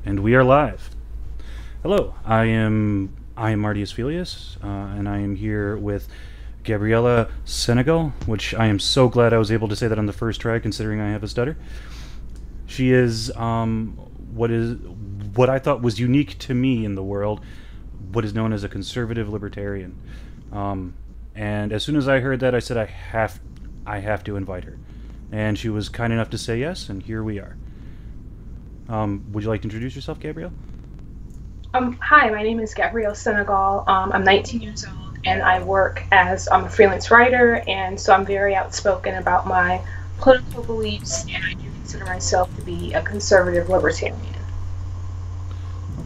And we are live. Hello, I am Martius Felius, and I am here with Gabrielle Seunagal, which I am so glad I was able to say that on the first try, considering I have a stutter. She is what I thought was unique to me in the world, what is known as a conservative libertarian. And as soon as I heard that, I said I have to invite her, and she was kind enough to say yes, and here we are. Would you like to introduce yourself, Gabrielle? Hi, my name is Gabrielle Seunagal. I'm 19 years old and I work as a freelance writer, and so I'm very outspoken about my political beliefs, and I do consider myself to be a conservative libertarian.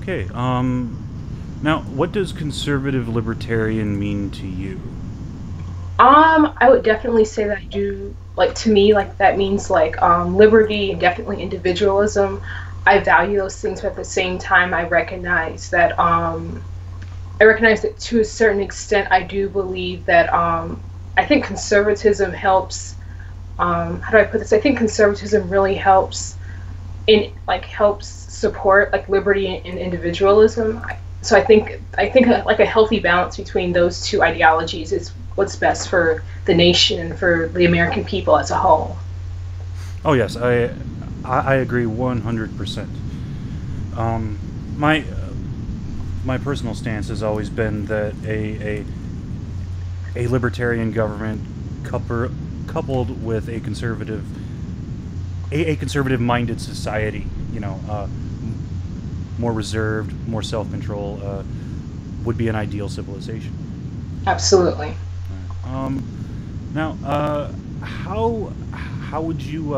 Okay. Now, what does conservative libertarian mean to you? I would definitely say that I do, like, to me, like, that means, like, liberty and definitely individualism. I value those things, but at the same time, I recognize that to a certain extent, I do believe that I think conservatism helps. How do I put this? I think conservatism really helps support like liberty and individualism. So I think like a healthy balance between those two ideologies is what's best for the nation and for the American people as a whole. Oh yes, I agree 100%. My my personal stance has always been that a libertarian government coupled with a conservative minded society, more reserved, more self control, would be an ideal civilization. Absolutely. Now, how would you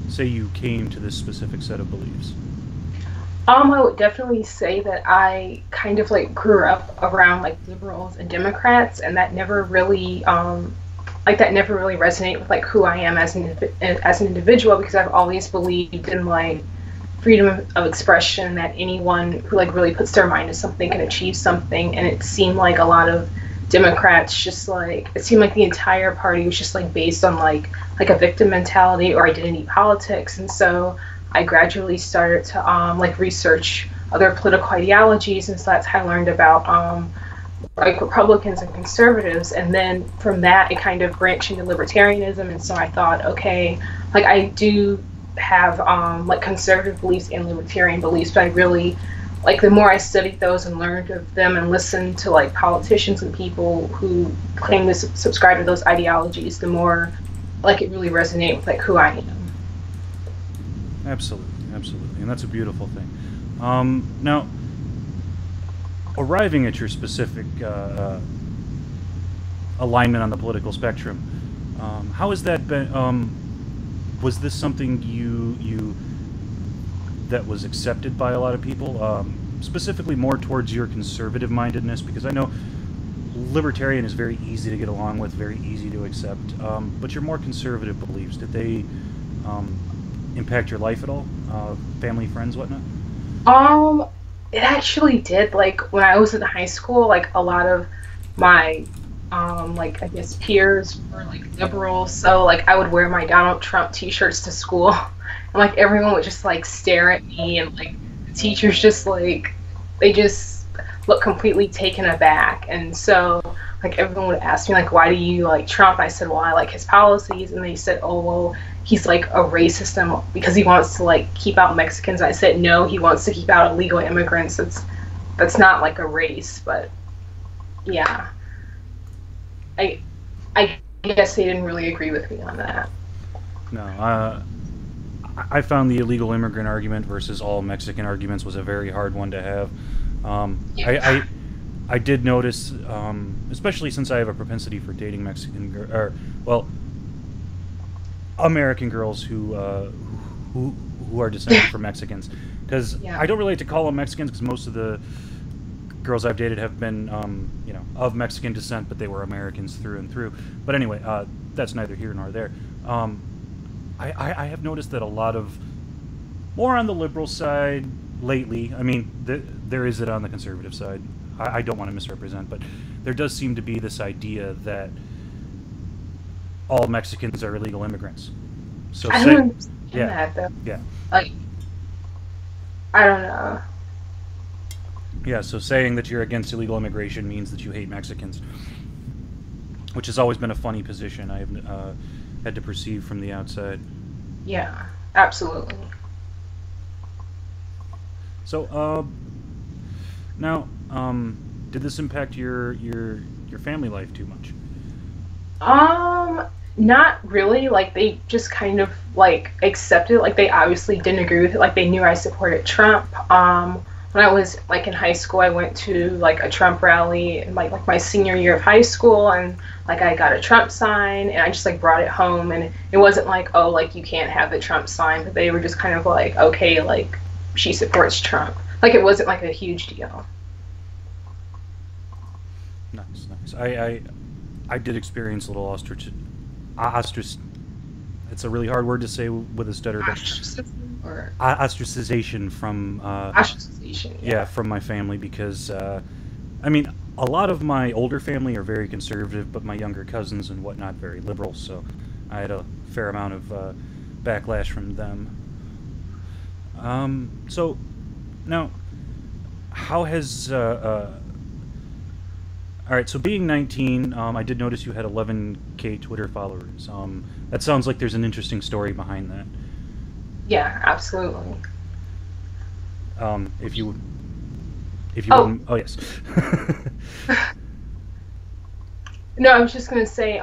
say you came to this specific set of beliefs? I would definitely say that I kind of like grew up around like liberals and Democrats, and that never really that never really resonated with like who I am as an individual, because I've always believed in like freedom of expression, that anyone who like really puts their mind to something can achieve something. And it seemed like a lot of Democrats just like, it seemed like the entire party was just like based on like a victim mentality or identity politics. And so I gradually started to like research other political ideologies, and so that's how I learned about like Republicans and conservatives. And then from that, it kind of branched into libertarianism. And so I thought, okay, like I do have like conservative beliefs and libertarian beliefs, but I really like the more I studied those and learned of them and listened to like politicians and people who claim to subscribe to those ideologies, the more like it really resonated with like who I am. Absolutely, absolutely, and that's a beautiful thing. Now, arriving at your specific alignment on the political spectrum, how has that been? Was this something you that was accepted by a lot of people, specifically more towards your conservative mindedness? Because I know libertarian is very easy to get along with, very easy to accept, but your more conservative beliefs, did they impact your life at all? Family, friends, whatnot? Um, it actually did. Like when I was in high school, like a lot of my like I guess peers were like liberals, so like I would wear my Donald Trump t-shirts to school, and like everyone would just like stare at me, and like the teachers just like they just looked completely taken aback. And so like everyone would ask me like, why do you like Trump? I said, well, I like his policies. And they said, oh well, he's like a racist and because he wants to like keep out Mexicans. I said, no, he wants to keep out illegal immigrants. That's not like a race. But yeah, I I guess they didn't really agree with me on that. No, I found the illegal immigrant argument versus all Mexican arguments was a very hard one to have. Yeah. I did notice, especially since I have a propensity for dating or well, American girls who are descended from Mexicans, because Yeah. I don't really like to call them Mexicans because most of the girls I've dated have been of Mexican descent, but they were Americans through and through. But anyway, that's neither here nor there. I have noticed that a lot of more on the liberal side lately. I mean, there is it on the conservative side. I don't want to misrepresent, but there does seem to be this idea that all Mexicans are illegal immigrants. So I say, don't understand yeah, that though. yeah. Like I don't know. Yeah, so saying that you're against illegal immigration means that you hate Mexicans, which has always been a funny position I've had to perceive from the outside. Yeah, absolutely. So, now, did this impact your family life too much? Not really. Like they just kind of like accepted it. Like they obviously didn't agree with it. Like they knew I supported Trump. When I was like in high school, I went to like a Trump rally in like my senior year of high school, and like I got a Trump sign, and I just like brought it home, and it wasn't like, oh, like you can't have the Trump sign, but they were just kind of like, okay, like she supports Trump. Like it wasn't like a huge deal. Nice, nice. I did experience a little ostrac. It's a really hard word to say with a stutter, but Ostracism or ostracization from ostracization. yeah, from my family because I mean a lot of my older family are very conservative, but my younger cousins and whatnot very liberal. So I had a fair amount of backlash from them. So now, how has all right, so being 19, I did notice you had 11K Twitter followers. That sounds like there's an interesting story behind that. Yeah, absolutely. If you, Oh, oh yes. no, I was just gonna say,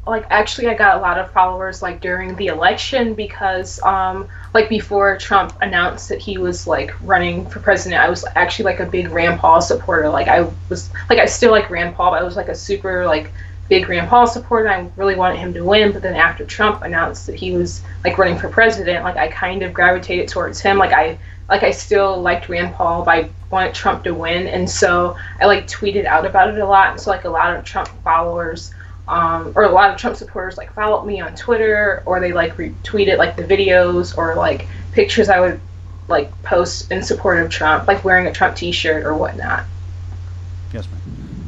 like actually, I got a lot of followers like during the election because, like before Trump announced that he was like running for president, I was actually like a big Rand Paul supporter. Like I was, like I still like Rand Paul, but I was like a super like big Rand Paul supporter. I really wanted him to win, but then after Trump announced that he was like running for president, like I kind of gravitated towards him. Like I still liked Rand Paul, but I wanted Trump to win, and so I like tweeted out about it a lot. And so like a lot of Trump followers, or a lot of Trump supporters like followed me on Twitter, or they like retweeted like the videos or like pictures I would like post in support of Trump, like wearing a Trump T-shirt or whatnot. Yes,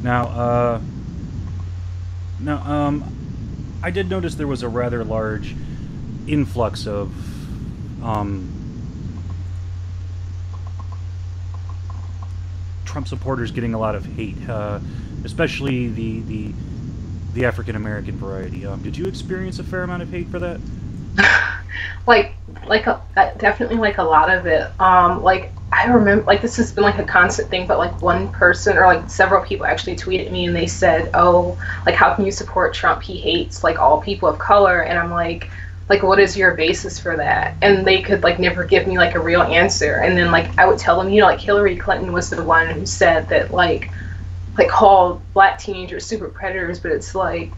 ma'am. Now, I did notice there was a rather large influx of Trump supporters getting a lot of hate, especially the African American variety. Did you experience a fair amount of hate for that? like definitely like a lot of it. Like I remember like this has been like a constant thing, but like one person or like several people actually tweeted me and they said, oh, like how can you support Trump, he hates like all people of color. And I'm like what is your basis for that? And they could like never give me like a real answer. And then like I would tell them, like Hillary Clinton was the one who said that like called black teenagers super predators, but it's like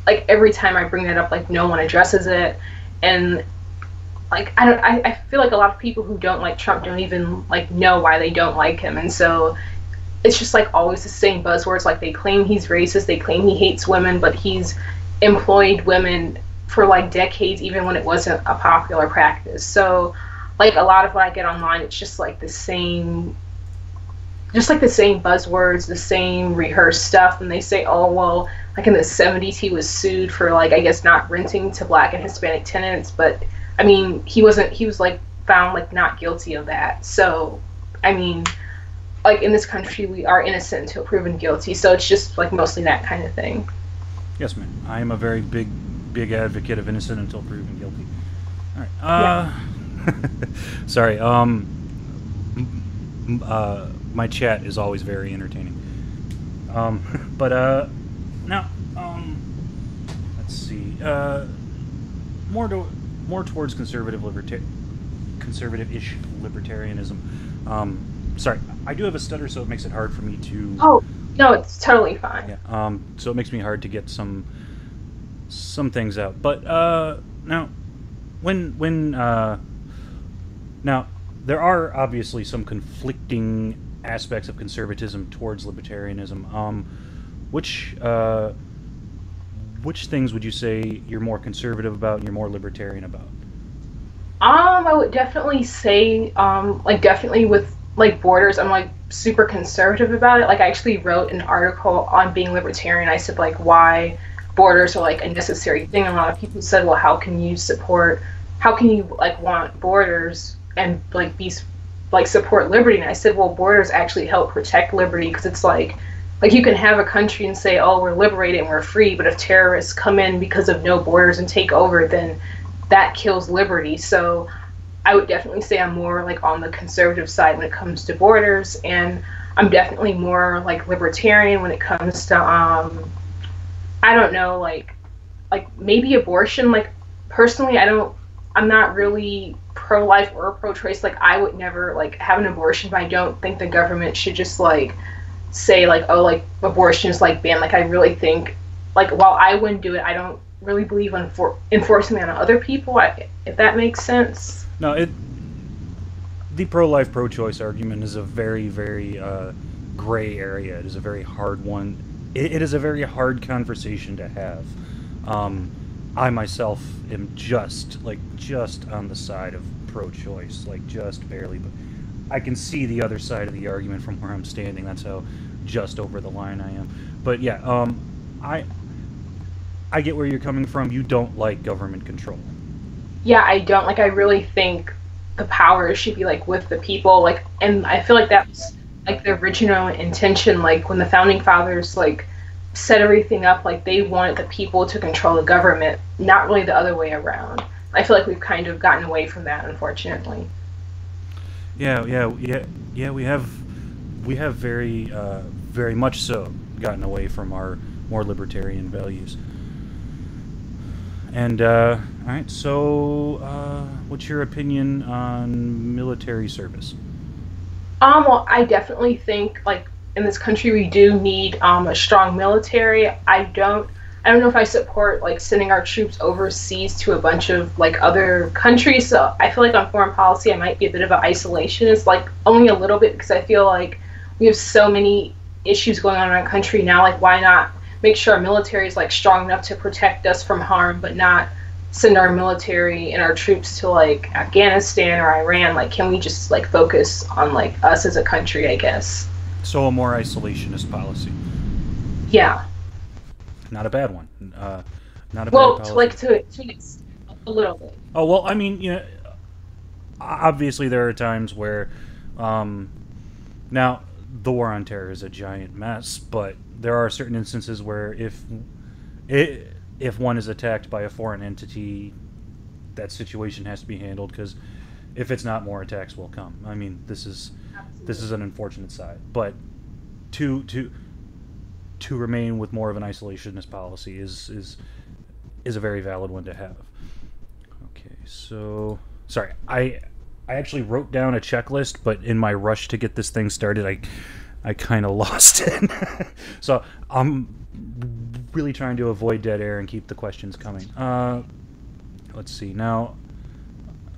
every time I bring that up, like no one addresses it. And like I feel like a lot of people who don't like Trump don't even like know why they don't like him. And so it's just like always the same buzzwords. Like they claim he's racist, they claim he hates women, but he's employed women for like decades, even when it wasn't a popular practice. So like a lot of what I get online, it's just like the same buzzwords, the same rehearsed stuff. And they say, oh, well, like in the 70s, he was sued for like, I guess, not renting to black and Hispanic tenants. But I mean, he was like found like not guilty of that. So, I mean, like in this country, we are innocent until proven guilty. So it's just like mostly that kind of thing. Yes, ma'am. I am a very big advocate of innocent until proven guilty. All right. Yeah. Sorry. My chat is always very entertaining. But now, let's see. More towards conservative-ish libertarianism. Sorry, I do have a stutter, so it makes it hard for me to. Oh no, it's totally fine. Yeah. So it makes me hard to get some things out. But now, now there are obviously some conflicting aspects of conservatism towards libertarianism. Which things would you say you're more conservative about and you're more libertarian about? I would definitely say, like definitely with like borders, I'm like super conservative about it. Like I actually wrote an article on being libertarian. I said like why borders are like a necessary thing. A lot of people said, well, how can you like want borders and like be like support liberty, and I said, well, borders actually help protect liberty, because it's like you can have a country and say, oh, we're liberated and we're free, but if terrorists come in because of no borders and take over, then that kills liberty. So I would definitely say I'm more like on the conservative side when it comes to borders, and I'm definitely more like libertarian when it comes to I don't know, like maybe abortion. Like personally, I'm not really pro-life or pro-choice. Like I would never like have an abortion, but I don't think the government should just like say like, oh, like abortion is like banned. Like I really think, like, while I wouldn't do it, I don't really believe in enforcing that on other people, if that makes sense. No, the pro-life, pro-choice argument is a very, very gray area. It is a very hard one. It is a very hard conversation to have. I myself am just on the side of pro-choice, like just barely, but I can see the other side of the argument from where I'm standing. That's how just over the line I am. But yeah, I get where you're coming from. You don't like government control. Yeah, I don't. Like, I really think the power should be like with the people. Like, and I feel like that was like the original intention. Like when the founding fathers like set everything up, like they wanted the people to control the government, not really the other way around. I feel like we've kind of gotten away from that, unfortunately. Yeah. We have very, very much so gotten away from our more libertarian values. And all right, so what's your opinion on military service? Well, I definitely think like in this country we do need a strong military. I don't know if I support like sending our troops overseas to a bunch of like other countries. So I feel like on foreign policy I might be a bit of an isolationist, like only a little bit, because I feel like we have so many issues going on in our country now. Like why not make sure our military is like strong enough to protect us from harm, but not send our military and our troops to like Afghanistan or Iran? Like can we just like focus on like us as a country, I guess? So a more isolationist policy. Yeah. Not a bad one. Not a well, bad policy. Well, to a little bit. Oh well, I mean, you know, obviously there are times where, now the war on terror is a giant mess, but there are certain instances where if one is attacked by a foreign entity, that situation has to be handled, because if it's not, more attacks will come. I mean, this is an unfortunate side, but to remain with more of an isolationist policy is a very valid one to have. Okay, so sorry, I actually wrote down a checklist, but in my rush to get this thing started, I kind of lost it. So I'm really trying to avoid dead air and keep the questions coming. Let's see now.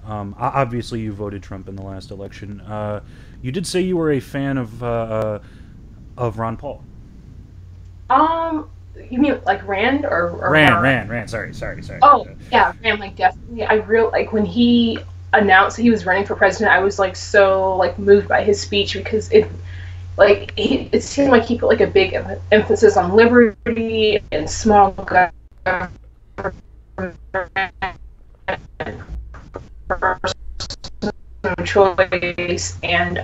Obviously, you voted Trump in the last election. You did say you were a fan of Ron Paul. You mean like Rand or Rand? Sorry. Oh yeah, Rand. Like definitely, I real like when he announced that he was running for president, I was like so like moved by his speech, because it seemed like he put like a big emphasis on liberty and small government, choice, and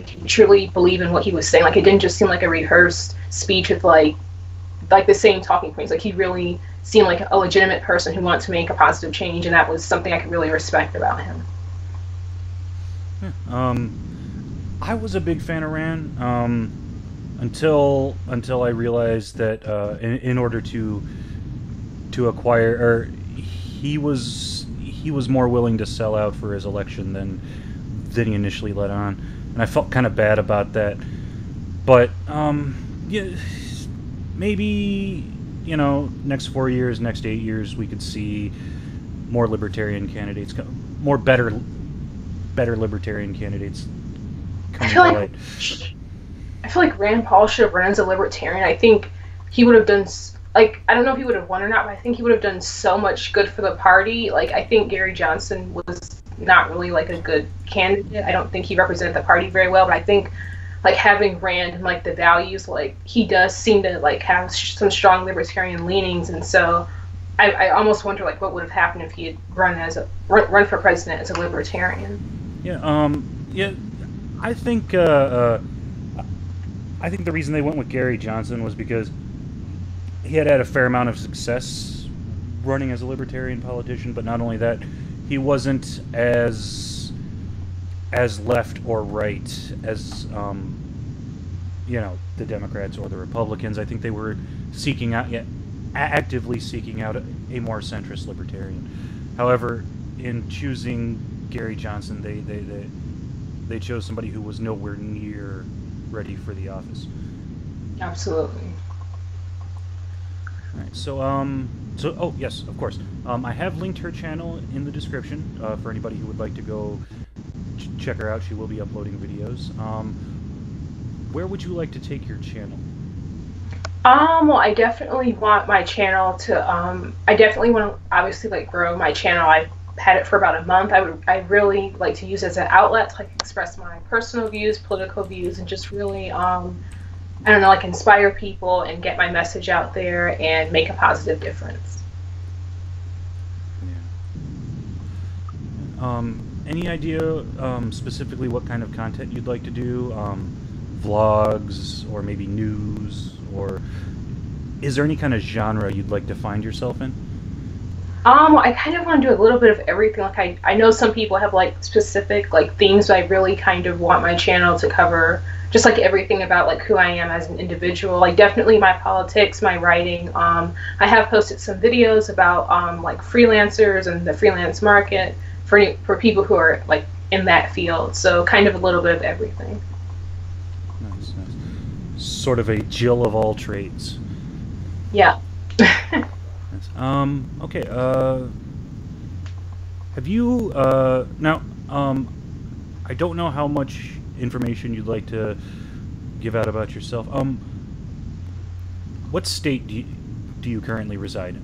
he truly believe in what he was saying. Like it didn't just seem like a rehearsed speech with like the same talking points. Like he really seemed like a legitimate person who wanted to make a positive change, and that was something I could really respect about him. Yeah, I was a big fan of Rand until I realized that in order to acquire, or he was more willing to sell out for his election than he initially let on, and I felt kind of bad about that. But yeah, maybe, you know, next 4 years, next 8 years, we could see more libertarian candidates, better libertarian candidates coming to light. I feel like Rand Paul should have run as a libertarian. I think he would have done, like, I don't know if he would have won or not, but I think he would have done so much good for the party. Like, I think Gary Johnson was not really, like, a good candidate. I don't think he represented the party very well, but I think, like, having Rand and, like, the values, like, he does seem to, like, have some strong libertarian leanings, and so I almost wonder, like, what would have happened if he had run for president as a libertarian. Yeah, Yeah, I think I think the reason they went with Gary Johnson was because he had a fair amount of success running as a libertarian politician, but not only that, he wasn't as left or right as the Democrats or the Republicans. I think they were seeking out, actively seeking out a more centrist libertarian. However, in choosing Gary Johnson, they chose somebody who was nowhere near ready for the office. Absolutely. All right. So oh yes, of course. I have linked her channel in the description for anybody who would like to go check her out. She will be uploading videos. Where would you like to take your channel? Well, I definitely want my channel to, I definitely want to obviously like grow my channel. I've had it for about a month. I really like to use it as an outlet to like express my personal views, political views, and just really, I don't know, like inspire people and get my message out there and make a positive difference. Yeah. Any idea specifically what kind of content you'd like to do? Vlogs or maybe news, or is there any kind of genre you'd like to find yourself in? I kind of want to do a little bit of everything. Like I know some people have like specific like themes, but I really kind of want my channel to cover just like everything about like who I am as an individual. Like definitely my politics, my writing. I have posted some videos about like freelancers and the freelance market for people who are like in that field. So kind of a little bit of everything. Nice, nice. Sort of a Jill of all trades. Yeah. Okay, have you, now, I don't know how much information you'd like to give out about yourself. What state do you currently reside in?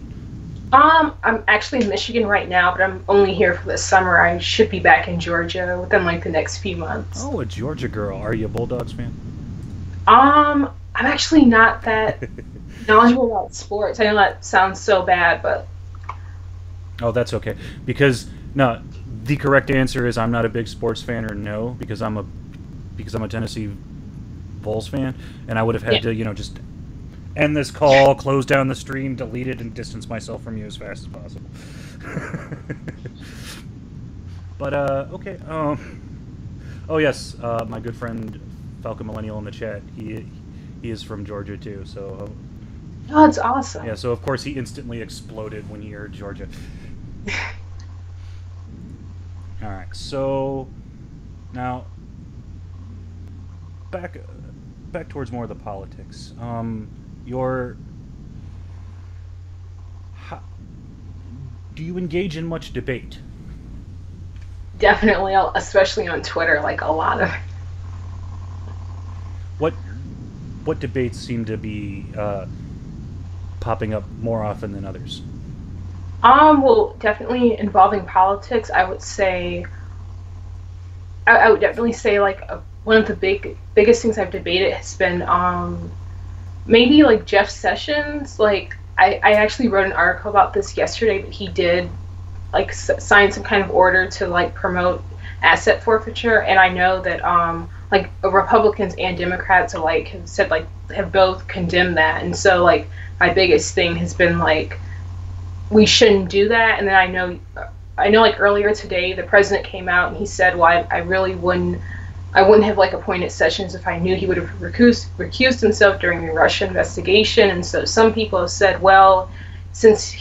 I'm actually in Michigan right now, but I'm only here for the summer. I should be back in Georgia within like the next few months. Oh, a Georgia girl. Are you a Bulldogs fan? I'm actually not that knowledgeable about sports. I know that sounds so bad, but oh, that's okay. Because no, the correct answer is I'm not a big sports fan, or no, because I'm a Tennessee Vols fan, and I would have had to, just end this call, close down the stream, delete it, and distance myself from you as fast as possible. But okay. Oh yes, my good friend Falcon Millennial in the chat. He is from Georgia too. So. Oh, that's awesome. Yeah, so of course he instantly exploded when he heard Georgia. Alright, so now back towards more of the politics. Do you engage in much debate? Definitely, especially on Twitter, like a lot of. What debates seem to be popping up more often than others? Well, definitely involving politics. I would say, I would definitely say like one of the biggest things I've debated has been maybe like Jeff Sessions. Like I actually wrote an article about this yesterday, but he did like sign some kind of order to like promote asset forfeiture, and I know that like Republicans and Democrats alike have said like have both condemned that, and so like my biggest thing has been like we shouldn't do that. And then I know like earlier today the president came out and he said, well, I really wouldn't have like appointed Sessions if I knew he would have recused himself during the Russia investigation. And so some people have said, well, since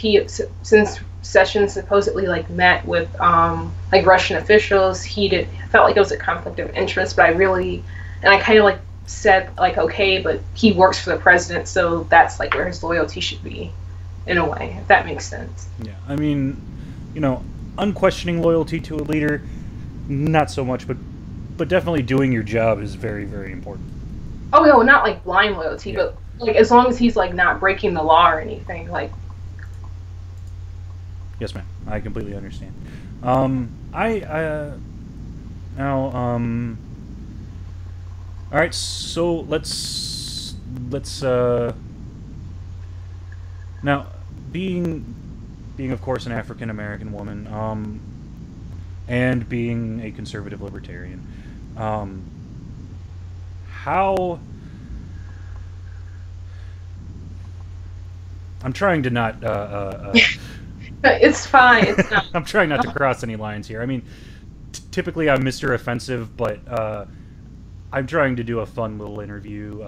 Sessions supposedly like met with like Russian officials, felt like it was a conflict of interest. But I kind of like said like, okay, but he works for the president, so that's like where his loyalty should be, in a way, if that makes sense. Yeah, I mean, unquestioning loyalty to a leader, not so much, but definitely doing your job is very, very important. Oh no, not like blind loyalty, yeah. But like as long as he's like not breaking the law or anything, like. Yes, ma'am. I completely understand. All right. So let's now being of course an African American woman, and being a conservative libertarian, How... I'm trying to not... It's fine. It's not. I'm trying not to cross any lines here. I mean, typically I'm Mr. Offensive, but I'm trying to do a fun little interview.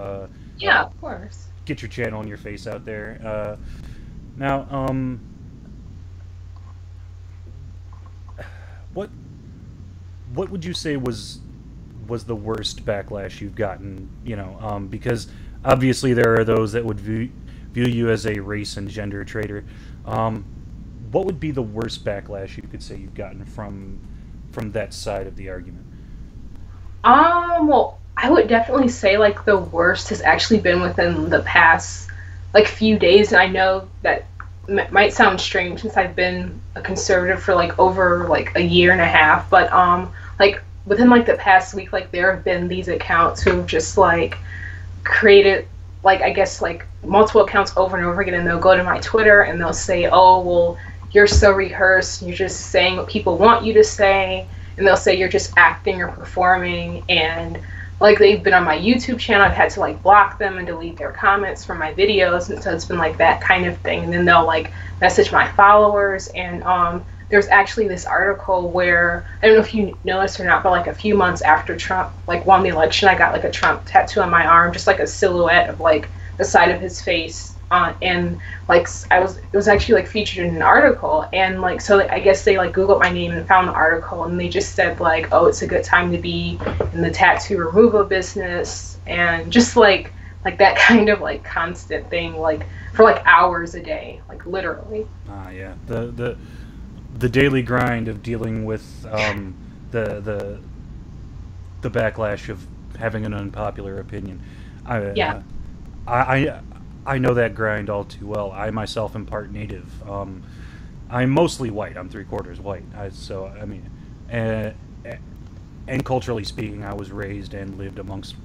Yeah, of course. Get your channel and your face out there. Now, what would you say was the worst backlash you've gotten? You know, because obviously there are those that would view you as a race and gender traitor. What would be the worst backlash you could say you've gotten from that side of the argument? Well, I would definitely say like the worst has actually been within the past like few days, and I know that might sound strange since I've been a conservative for like over like a year and a half, but like within like the past week, like there have been these accounts who've just like created like I guess like multiple accounts over and over again, and they'll go to my Twitter and they'll say, oh well, you're so rehearsed, you're just saying what people want you to say, and they'll say you're just acting or performing. And like they've been on my YouTube channel, I've had to like block them and delete their comments from my videos, and so it's been like that kind of thing. And then they'll like message my followers, and there's actually this article where, I don't know if you noticed or not, but like a few months after Trump like won the election, I got like a Trump tattoo on my arm, just like a silhouette of like the side of his face, and like it was actually like featured in an article, and like so I guess they like Googled my name and found the article, and they just said like, oh, it's a good time to be in the tattoo removal business, and just like that kind of like constant thing, like for like hours a day, like literally. Yeah, the daily grind of dealing with the backlash of having an unpopular opinion. Yeah. I know that grind all too well. I myself am part native. I'm mostly white. I'm 3/4 white. So I mean, and culturally speaking, I was raised and lived amongst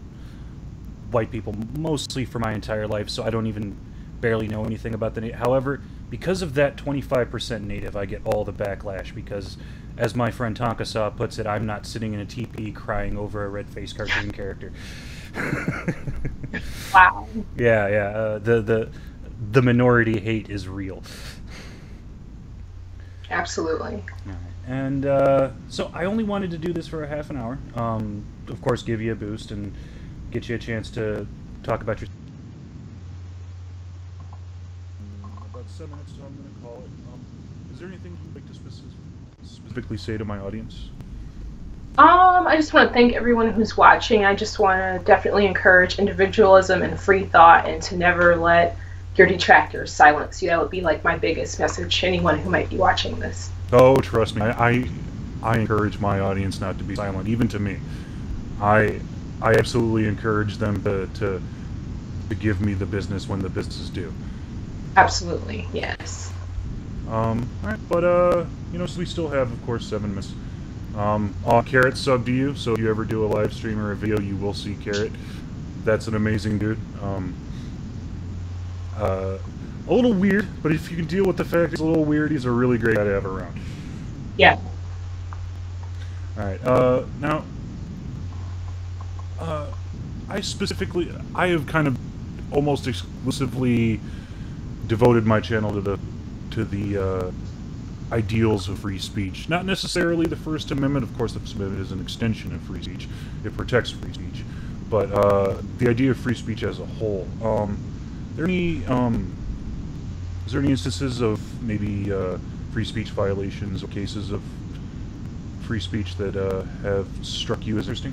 white people mostly for my entire life. So I don't even barely know anything about the native. However, because of that 25% native, I get all the backlash because, as my friend Tonkasaw puts it, I'm not sitting in a teepee crying over a red-faced cartoon character. Wow. Yeah. The minority hate is real. Absolutely. And so I only wanted to do this for a half an hour. Of course, give you a boost and get you a chance to talk about your... About 7 minutes, so I'm going to call it. Is there anything you'd like to specifically say to my audience? I just want to thank everyone who's watching. I just want to definitely encourage individualism and free thought, and to never let your detractors silence you. That would be like my biggest message to anyone who might be watching this. Oh, trust me, I encourage my audience not to be silent, even to me. I absolutely encourage them to give me the business when the business is due. Absolutely, yes. Alright, but you know, so we still have, of course, 7 minutes. Carrot sub to you, so if you ever do a live stream or a video, you will see Carrot. That's an amazing dude. A little weird, but if you can deal with the fact he's a little weird, he's a really great guy to have around. Yeah. Alright, now, I have kind of almost exclusively devoted my channel to the ideals of free speech. Not necessarily the First Amendment. Of course, the First Amendment is an extension of free speech. It protects free speech. But the idea of free speech as a whole. Is there any instances of maybe free speech violations or cases of free speech that have struck you as interesting?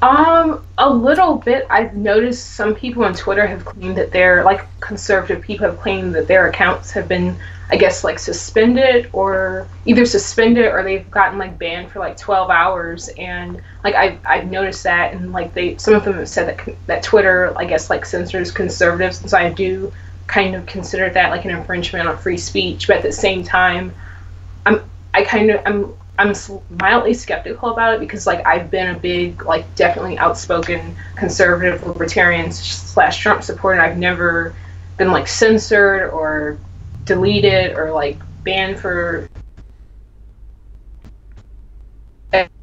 A little bit. I've noticed some people on Twitter have claimed that they're, like, conservative people have claimed that their accounts have been, I guess, like, suspended, or either suspended or they've gotten, like, banned for, like, 12 hours, and, like, I've noticed that, and, like, some of them have said that Twitter, I guess, like, censors conservatives, and so I do kind of consider that, like, an infringement on free speech, but at the same time, I'm mildly skeptical about it, because like I've been a big, like, definitely outspoken conservative libertarian / Trump supporter. I've never been like censored or deleted or like banned for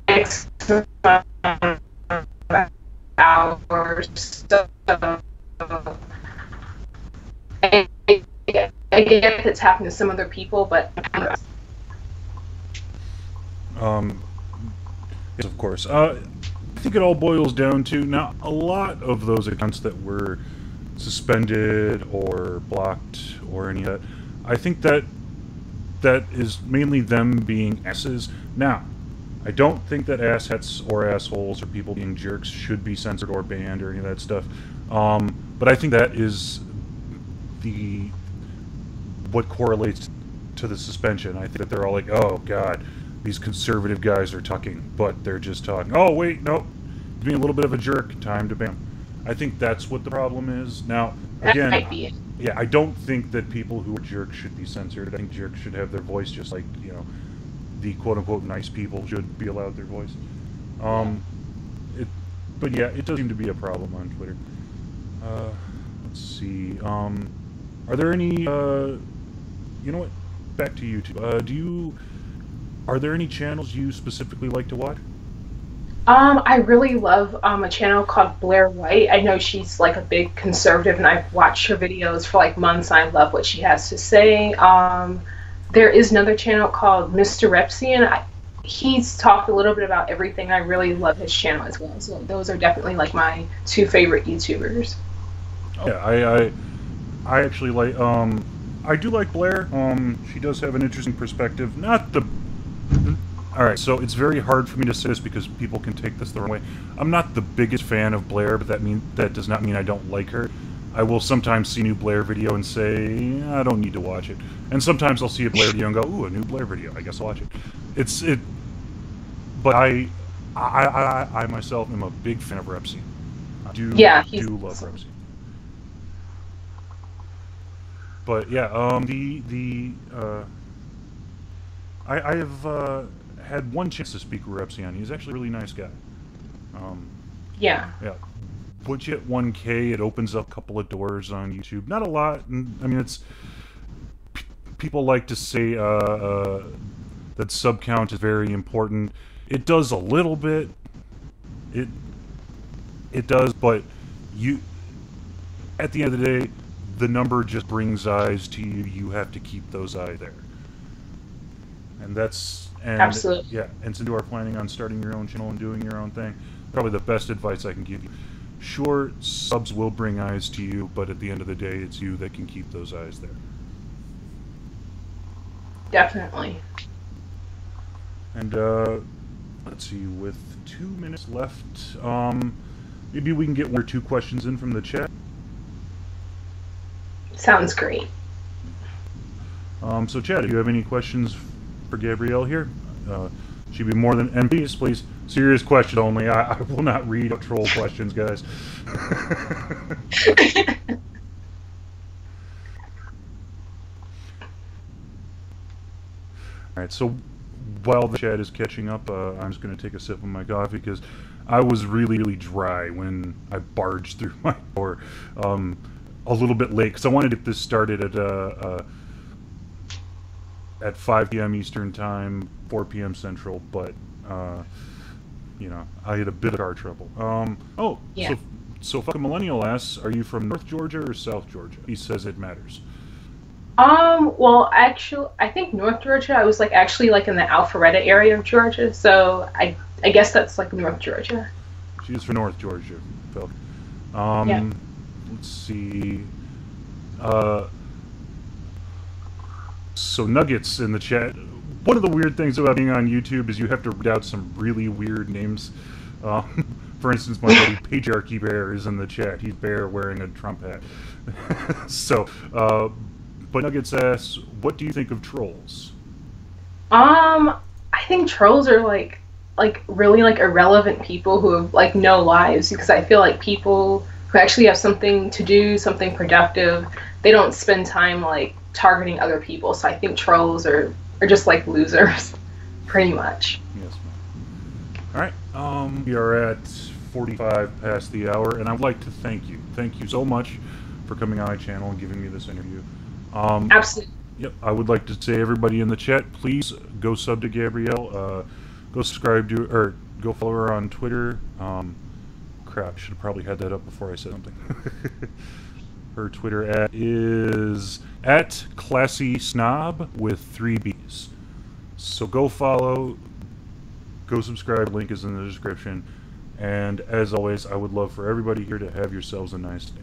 X amount hours. So I get it's happened to some other people, but yes, of course. I think it all boils down to, now, a lot of those accounts that were suspended or blocked or any of that, I think that is mainly them being asses. Now, I don't think that asshats or assholes or people being jerks should be censored or banned or any of that stuff. But I think that is what correlates to the suspension. I think that they're all like, oh god, these conservative guys are talking, but they're just talking. Oh wait, no, being a little bit of a jerk, time to ban. I think that's what the problem is. Now, again, that might be it. Yeah, I don't think that people who are jerks should be censored. I think jerks should have their voice, just like, you know, the quote-unquote nice people should be allowed their voice. But yeah, it does seem to be a problem on Twitter. Let's see. Are there any? You know what? Back to YouTube. Are there any channels you specifically like to watch? I really love a channel called Blair White. I know she's like a big conservative, and I've watched her videos for like months, and I love what she has to say. There is another channel called Mr. Repsian. He's talked a little bit about everything. I really love his channel as well. So those are definitely like my two favorite YouTubers. Yeah, I actually like, I do like Blair. She does have an interesting perspective. Not the... Alright, so it's very hard for me to say this because people can take this the wrong way. I'm not the biggest fan of Blair, but that does not mean I don't like her. I will sometimes see a new Blair video and say, I don't need to watch it. And sometimes I'll see a Blair video and go, ooh, a new Blair video, I guess I'll watch it. But I myself am a big fan of Repsian. I do love Repsian. But yeah, I have had one chance to speak with Repsian. He's actually a really nice guy. Yeah. Yeah. Once you hit 1K, it opens up a couple of doors on YouTube. Not a lot. I mean, it's... People like to say that sub count is very important. It does a little bit. It does, but at the end of the day, the number just brings eyes to you. You have to keep those eyes there. And that's... Absolutely. Yeah, and since you are planning on starting your own channel and doing your own thing, probably the best advice I can give you. Sure, subs will bring eyes to you, but at the end of the day, it's you that can keep those eyes there. Definitely. And, let's see, with 2 minutes left, maybe we can get 1 or 2 questions in from the chat. Sounds great. So, Chad, do you have any questions for Gabrielle here? She'd be more than... And please, serious questions only. I will not read troll questions, guys. Alright, so while the chat is catching up, I'm just going to take a sip of my coffee because I was really, really dry when I barged through my door a little bit late because I wanted to get this started at 5 p.m. Eastern Time, 4 p.m. Central, but, you know, I had a bit of car trouble. Yeah. So fucking Millennial asks, are you from North Georgia or South Georgia? He says it matters. Well, actually, I think North Georgia, I was, like, actually, like, in the Alpharetta area of Georgia, so I guess that's, like, North Georgia. She's from North Georgia, Phil. Yeah. Let's see. So Nuggets in the chat. One of the weird things about being on YouTube is you have to read out some really weird names. For instance, my buddy Patriarchy Bear is in the chat. He's Bear wearing a Trump hat. So, but Nuggets asks, what do you think of trolls? I think trolls are like really like irrelevant people who have like no lives, because I feel like people who actually have something to do, something productive, they don't spend time like targeting other people. So I think trolls are just like losers, pretty much. Yes, ma'am. All right, we are at 45 past the hour, and I'd like to thank you. Thank you so much for coming on my channel and giving me this interview. Absolutely. Yep, I would like to say, everybody in the chat, please go sub to Gabrielle. Go subscribe to, or Go follow her on Twitter. Crap, I should have probably had that up before I said something. Her Twitter is at Classy Snob with 3 B's. So go follow, go subscribe, link is in the description. And as always, I would love for everybody here to have yourselves a nice day.